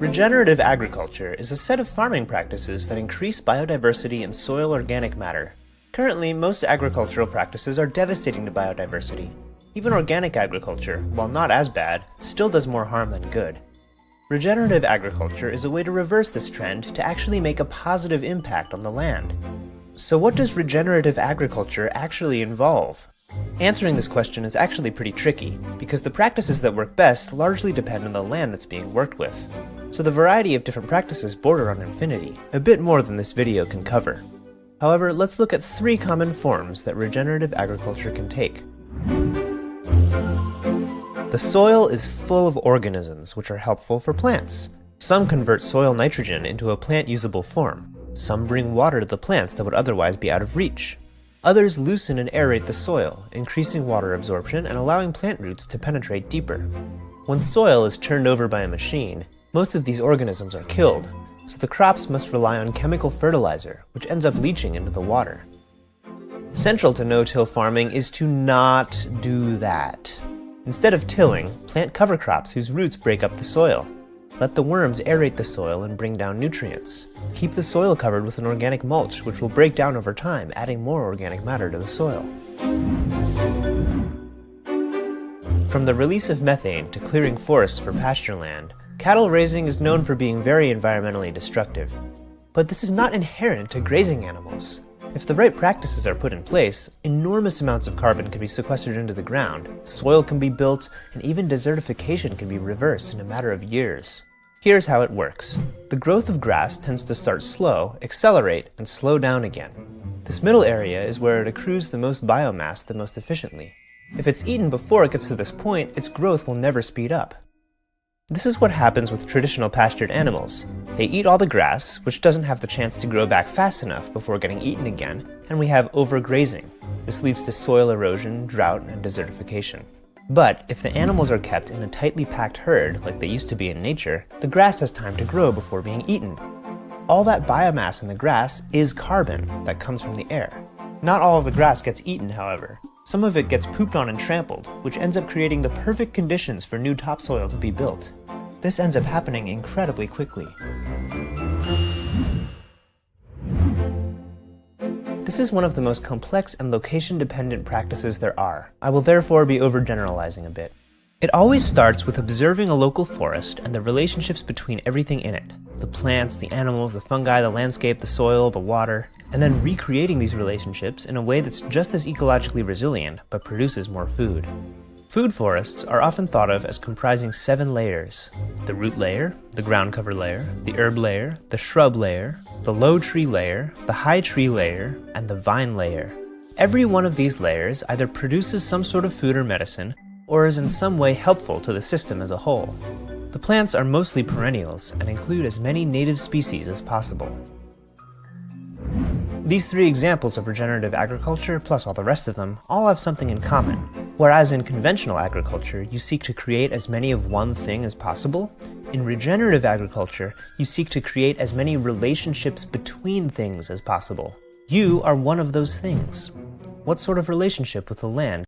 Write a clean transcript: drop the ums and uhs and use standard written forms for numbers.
Regenerative agriculture is a set of farming practices that increase biodiversity in soil organic matter. Currently, most agricultural practices are devastating to biodiversity. Even organic agriculture, while not as bad, still does more harm than good. Regenerative agriculture is a way to reverse this trend to actually make a positive impact on the land. So what does regenerative agriculture actually involve? Answering this question is actually pretty tricky, because the practices that work best largely depend on the land that's being worked with. So the variety of different practices border on infinity, a bit more than this video can cover. However, let's look at 3 common forms that regenerative agriculture can take. The soil is full of organisms which are helpful for plants. Some convert soil nitrogen into a plant-usable form. Some bring water to the plants that would otherwise be out of reach. Others loosen and aerate the soil, increasing water absorption and allowing plant roots to penetrate deeper. When soil is turned over by a machine, most of these organisms are killed, so the crops must rely on chemical fertilizer, which ends up leaching into the water. Central to no-till farming is to not do that. Instead of tilling, plant cover crops whose roots break up the soil. Let the worms aerate the soil and bring down nutrients. Keep the soil covered with an organic mulch, which will break down over time, adding more organic matter to the soil. From the release of methane to clearing forests for pasture land, cattle raising is known for being very environmentally destructive. But this is not inherent to grazing animals. If the right practices are put in place, enormous amounts of carbon can be sequestered into the ground, soil can be built, and even desertification can be reversed in a matter of years. Here's how it works. The growth of grass tends to start slow, accelerate, and slow down again. This middle area is where it accrues the most biomass the most efficiently. If it's eaten before it gets to this point, its growth will never speed up. This is what happens with traditional pastured animals. They eat all the grass, which doesn't have the chance to grow back fast enough before getting eaten again, and we have overgrazing. This leads to soil erosion, drought, and desertification. But if the animals are kept in a tightly packed herd, like they used to be in nature, the grass has time to grow before being eaten. All that biomass in the grass is carbon that comes from the air. Not all of the grass gets eaten, however. Some of it gets pooped on and trampled, which ends up creating the perfect conditions for new topsoil to be built. This ends up happening incredibly quickly. This is one of the most complex and location-dependent practices there are. I will therefore be overgeneralizing a bit. It always starts with observing a local forest and the relationships between everything in it. The plants, the animals, the fungi, the landscape, the soil, the water, and then recreating these relationships in a way that's just as ecologically resilient, but produces more food. Food forests are often thought of as comprising 7 layers: the root layer, the ground cover layer, the herb layer, the shrub layer, the low tree layer, the high tree layer, and the vine layer. Every one of these layers either produces some sort of food or medicine, or is in some way helpful to the system as a whole. The plants are mostly perennials and include as many native species as possible. These 3 examples of regenerative agriculture, plus all the rest of them, all have something in common. Whereas in conventional agriculture, you seek to create as many of one thing as possible, in regenerative agriculture, you seek to create as many relationships between things as possible. You are one of those things. What sort of relationship with the land